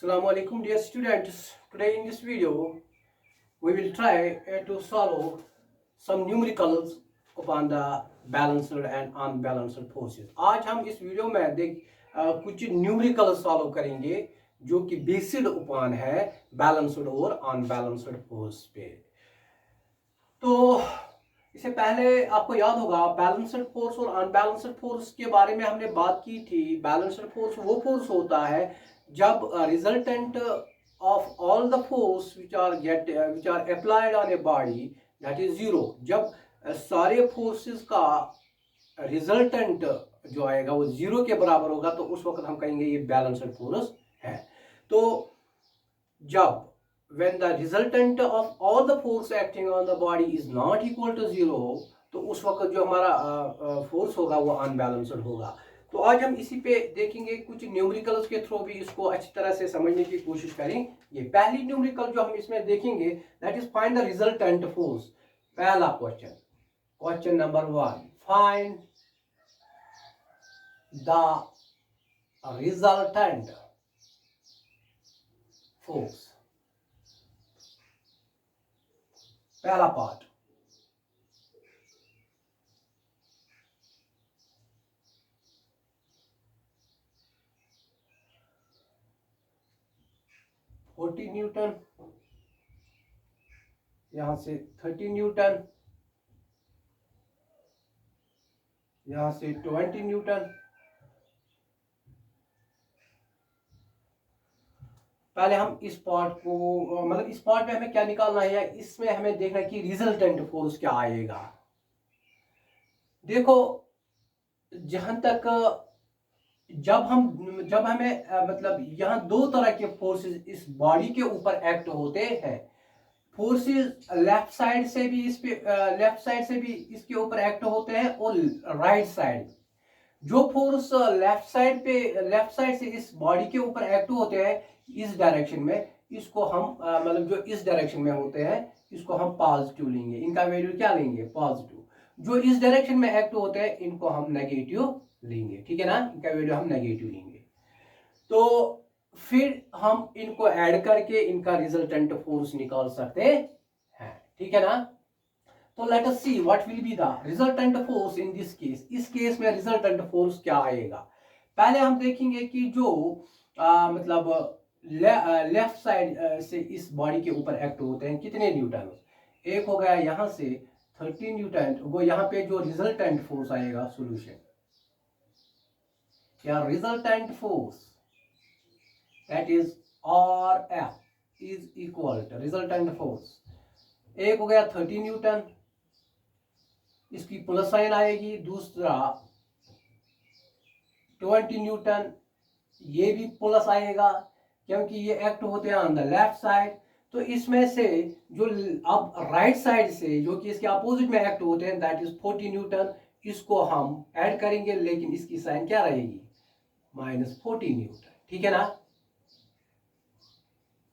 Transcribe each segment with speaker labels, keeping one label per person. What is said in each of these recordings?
Speaker 1: Assalamu alaikum dear students. Today in this video we will try to solve some numericals upon the balanced and unbalanced forces. आज हम इस video में कुछ numerical solve करेंगे जो कि बेस्ड upon है बैलेंस्ड और अनबैलेंस्ड फोर्स पे। तो इससे पहले आपको याद होगा बैलेंस्ड फोर्स और अनबैलेंस्ड फोर्स के बारे में हमने बात की थी। बैलेंस्ड फोर्स वो फोर्स होता है जब resultant of all the force which are applied on a body that is zero. जब सारे फोर्सेस का रिजल्टेंट जो आएगा वो जीरो के बराबर होगा तो उस वक्त हम कहेंगे ये बैलेंस्ड फोर्स है। तो जब when the resultant of all the force acting on the body is not equal to zero तो उस वक्त जो हमारा फोर्स होगा वो अनबैलेंस्ड होगा। तो आज हम इसी पे देखेंगे, कुछ न्यूमेरिकल्स के थ्रू भी इसको अच्छी तरह से समझने की कोशिश करेंगे। पहली न्यूमेरिकल जो हम इसमें देखेंगे that is find the resultant force. पहला question, question number 1, find the resultant force. पहला पार्ट, फोर्टी न्यूटन, यहां से 30 न्यूटन, यहां से 20 न्यूटन। पहले हम इस पार्ट को मतलब इस पार्ट में हमें क्या निकालना है, इसमें हमें देखना है कि रिजल्टेंट फोर्स क्या आएगा। देखो जहां तक जब हमें मतलब यहाँ दो तरह के फोर्सेस इस बॉडी के ऊपर एक्ट होते हैं। फोर्सेस लेफ्ट साइड से भी इसके ऊपर एक्ट होते हैं और राइट साइड। जो फोर्स लेफ्ट साइड से इस बॉडी के ऊपर एक्ट होते हैं इस डायरेक्शन में, इसको हम मतलब जो इस डायरेक्शन में होते हैं इसको हम पॉजिटिव लेंगे, इनका वैल्यू क्या लेंगे, पॉजिटिव। जो इस डायरेक्शन में एक्ट होते हैं इनको हम नेगेटिव लेंगे, ठीक है ना, इनका वैल्यू हम नेगेटिव लेंगे। तो फिर हम इनको ऐड करके इनका रिजल्टेंट फोर्स निकाल सकते हैं, ठीक है ना। तो let us see what will be the resultant force in this case. इस केस में रिजल्टेंट फोर्स क्या आएगा। पहले हम देखेंगे कि जो मतलब लेफ्ट साइड से इस बॉडी के ऊपर एक्ट होते हैं कितने न्यूटन। एक हो गया यहां से 30 न्यूटन, वो यहाँ पे जो रिजल्टेंट फोर्स आएगा सॉल्यूशन या resultant force that is RF is equal to resultant force. एक हो गया 30 न्यूटन, इसकी प्लस साइन आएगी। दूसरा 20 न्यूटन, ये भी प्लस आएगा क्योंकि ये एक्ट होते हैं ऑन द लेफ्ट साइड। तो इसमें से जो अब राइट साइड से जो कि इसके अपोजिट में एक्ट होते हैं दैट इज 40 न्यूटन, इसको हम ऐड करेंगे लेकिन इसकी साइन क्या रहेगी, -40 न्यूटन, ठीक है ना।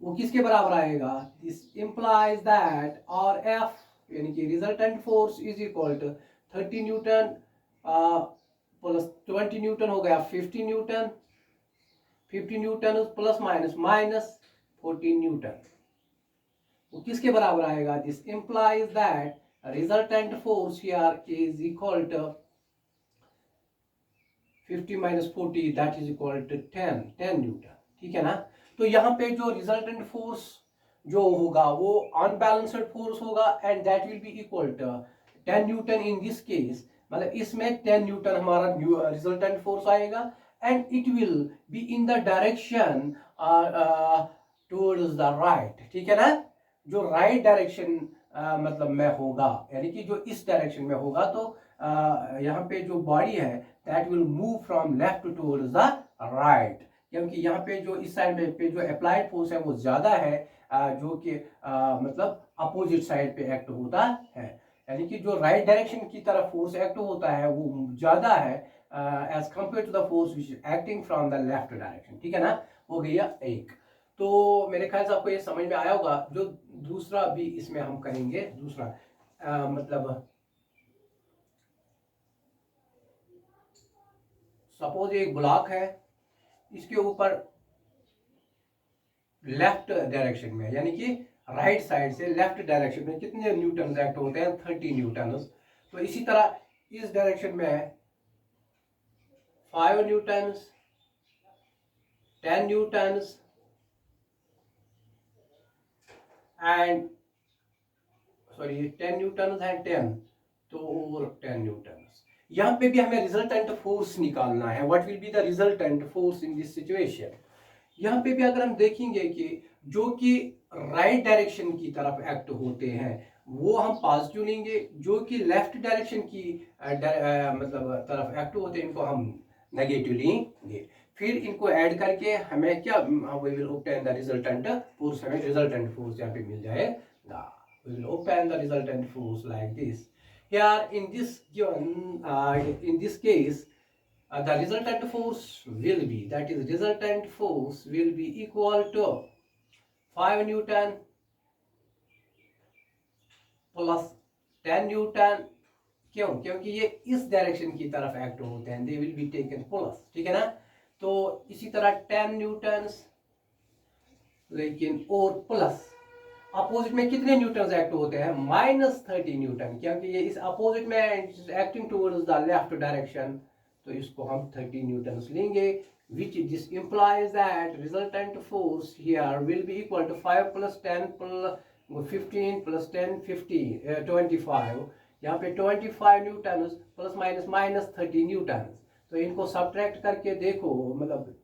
Speaker 1: वो किसके बराबर आएगा, दिस इंप्लाइज दैट RF यानी कि resultant force is equal to 30 newton plus 20 newton हो गया 50 newton. 50 newton plus minus 40 newton, वो किसके बराबर आएगा, this implies that resultant force here is equal to 50 - 40 that is equal to 10 newton, ठीक है ना। तो यहाँ पे जो रिजल्टेंट फोर्स जो होगा वो अनबैलेंस्ड फोर्स होगा and that will be equal to 10 newton in this case. मतलब इसमें 10 न्यूटन हमारा रिजल्टेंट फोर्स आएगा and it will be in the direction towards the right, ठीक है ना। जो राइट डायरेक्शन मतलब में होगा यानी कि जो इस डायरेक्शन में होगा तो यहाँ पे जो बॉडी है that will move from left towards the right, क्योंकि यहाँ पे जो इस साइड में पे जो अप्लाइड फोर्स है वो ज्यादा है जो कि मतलब अपोजिट साइड पे एक्ट होता है। यानी कि जो राइट डायरेक्शन की तरफ फोर्स एक्ट होता है वो ज्यादा है as compare to the force which is acting from the left direction, ठीक है ना। हो गया एक। तो मेरे ख्याल से आपको ये समझ में आया होगा। जो दूसरा भी इसमें हम करेंगे, दूसरा मतलब सपोज एक ब्लॉक है, इसके ऊपर लेफ्ट डायरेक्शन में, यानी कि राइट साइड से लेफ्ट डायरेक्शन में कितने न्यूटन एक्ट होते हैं? 30 न्यूटन। तो इसी तरह इस डायरेक्शन में 5 Newton, 10 Newton and 10 Newton and 10, तो और 10 न्यूटन। यहाँ पे भी हमें रिजल्टेंट फोर्स निकालना है। What will be the resultant force in this situation? यहाँ पे भी अगर हम देखेंगे कि जो कि राइट डायरेक्शन की तरफ एक्ट होते हैं वो हम पॉजिटिव लेंगे, जो कि लेफ्ट डायरेक्शन की मतलब तरफ एक्ट होते हैं इनको हम नेगेटिव लेंगे। फिर इनको ऐड करके हमें क्या, we will obtain the resultant force, हमें रिजल्टेंट फोर्स यहाँ पे मिल जाएगा। We will obtain the resultant force like this. Here in this given in this case the resultant force will be, that is resultant force will be equal to 5 Newton plus 10 Newton। क्यों? क्योंकि ये इस direction की तरफ act होते हैं, they will be taken plus, ठीक है ना। तो इसी तरह 10 न्यूटन, लेकिन और प्लस अपोजिट में कितने न्यूटन एक्ट होते हैं? -30 न्यूटन, क्योंकि ये इस अपोजिट में acting towards the left direction, तो इसको हम 30 न्यूटन लेंगे, which this implies that resultant force here will be equal to 5 plus 10 plus 15 plus 10 15 25। यहाँ पे 25 न्यूटन प्लस माइनस -30 न्यूटन। तो इनको सब्ट्रैक्ट करके देखो, मतलब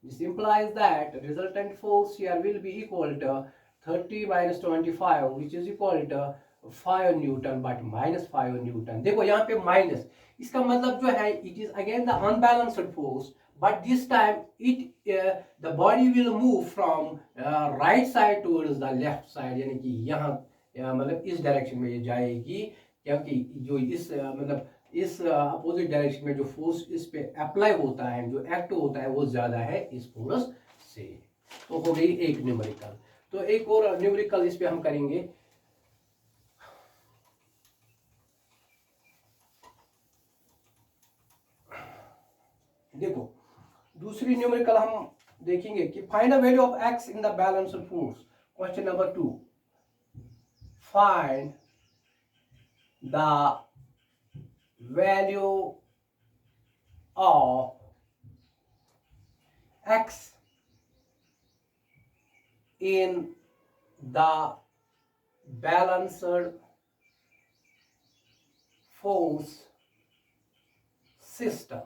Speaker 1: this implies that resultant force here will be equal to 30 minus 25, which is equal to 5 Newton, but -5 Newton. देखो यहाँ पे माइनस, इसका मतलब जो है it is again the unbalanced force, but this time it the body will move from right side towards the left side, यानी कि यहाँ मतलब इस डायरेक्शन में ये जाएगी, क्योंकि जो इस मतलब इस अपोजिट डायरेक्शन में जो फोर्स इस पे अप्लाई होता है, जो एक्ट होता है, वो ज्यादा है इस फोर्स से। तो हो गई एक न्यूमेरिकल। तो एक और न्यूमेरिकल इस पे हम करेंगे। देखो दूसरी न्यूमेरिकल हम देखेंगे कि find the value of x in the balanced force. Question number 2, find the value of x in the balanced force system।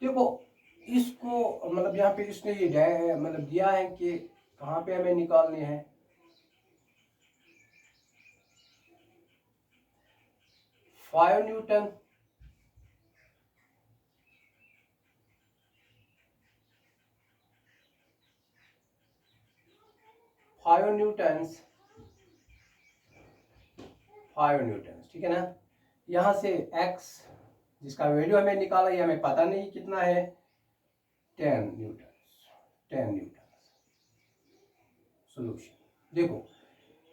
Speaker 1: देखो इसको मतलब यहाँ पे इसने ये मतलब दिया है कि कहाँ पे हमें निकालने हैं। 5 न्यूटन फाइव न्यूटन, ठीक है ना। यहां से x जिसका वैल्यू हमें निकाला, ये हमें पता नहीं कितना है, 10 न्यूटन। सॉल्यूशन देखो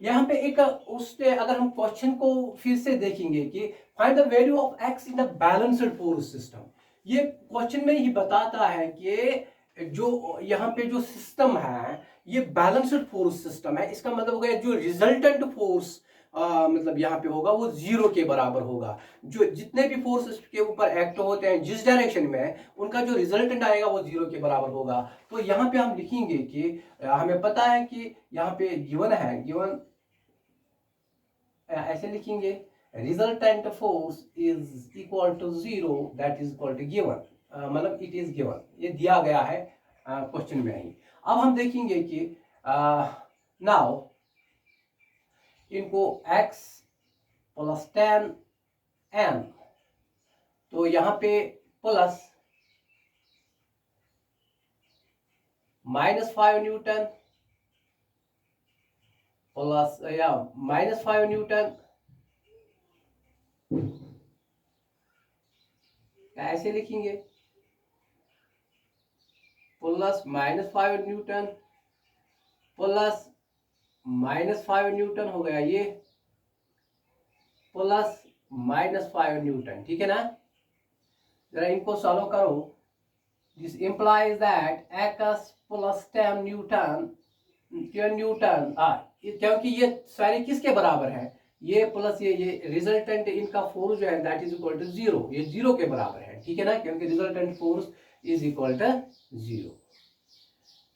Speaker 1: यहाँ पे एक उसने, अगर हम क्वेश्चन को फिर से देखेंगे कि find the value of x in the balanced force system, ये क्वेश्चन में ही बताता है कि जो यहाँ पे जो सिस्टम है ये बैलेंस्ड फोर्स सिस्टम है। इसका मतलब हो गया जो रिजल्टेंट फोर्स मतलब यहाँ पे होगा वो 0 के बराबर होगा। जो जितने भी फोर्स के ऊपर एक्ट होते हैं जिस डायरेक्शन में, उनका जो रिजल्टेंट आएगा वो 0 के बराबर होगा। तो यहाँ पे हम लिखेंगे कि हमें पता है कि यहाँ पे गिवन है, गिवन ऐसे लिखेंगे resultant force is equal to 0, that is equal to given, मतलब इट इज गिवन, ये दिया गया है क्वेश्चन में ही। अब हम देखेंगे कि नाउ इनको x प्लस 10 n, तो यहाँ पे प्लस -5 न्यूटन प्लस या -5 न्यूटन, ऐसे लिखेंगे प्लस -5 न्यूटन प्लस -5 न्यूटन हो गया ये, प्लस -5 न्यूटन, ठीक है ना। जरा इनको सॉल्व करो. This implies that x plus 10 Newton क्योंकि ये सारे किसके बराबर है, ये प्लस ये रिजल्टेंट इनका फोर्स जो है दैट इज इक्वल टू 0, ये 0 के बराबर है, ठीक है ना, क्योंकि resultant force is equal to 0.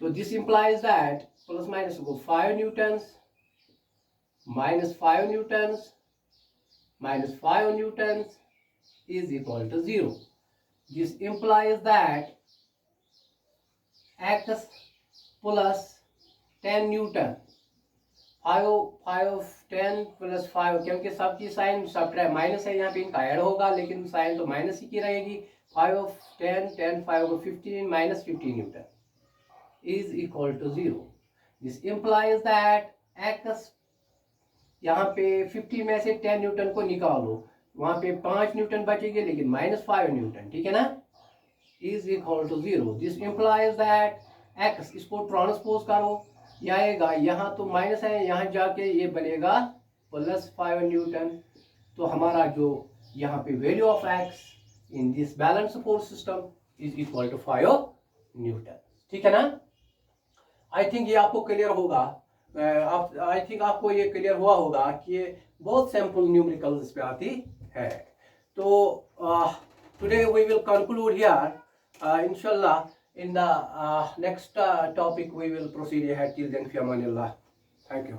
Speaker 1: तो this implies that plus minus को 5 newtons minus 5 newtons minus 5 newtons is equal to 0. This implies that x plus 10 newton 10 plus 5 क्योंकि सब की साइन सब्ट्रैक्ट माइनस है, यहाँ पे इनका ऐड होगा लेकिन साइन तो माइनस ही की रहेगी. 5 of 10 5 over 15 minus 15 newton is equal to 0. This implies that x यहाँ पे 50 में से 10 न्यूटन को निकालो, वहां पे 5 न्यूटन बचेंगे लेकिन माइनस 5 न्यूटन, ठीक है ना, is equal to 0. This implies that x, इसको ट्रांसपोज करो, यह आएगा, यहाँ तो माइनस है, यहाँ जाके ये बनेगा प्लस 5 न्यूटन. तो हमारा जो यहाँ पे value of x in this balance force system is equal to 5 newton, ठीक है ना. आई थिंक ये आपको क्लियर होगा. आई थिंक आपको ये क्लियर हुआ होगा कि ये बहुत सिंपल न्यूमेरिकल्स इस पे आती है. तो today we will conclude here, इंशाल्लाह in the next topic we will proceed ahead. Till then, फी अमानिल्लाह. Thank you.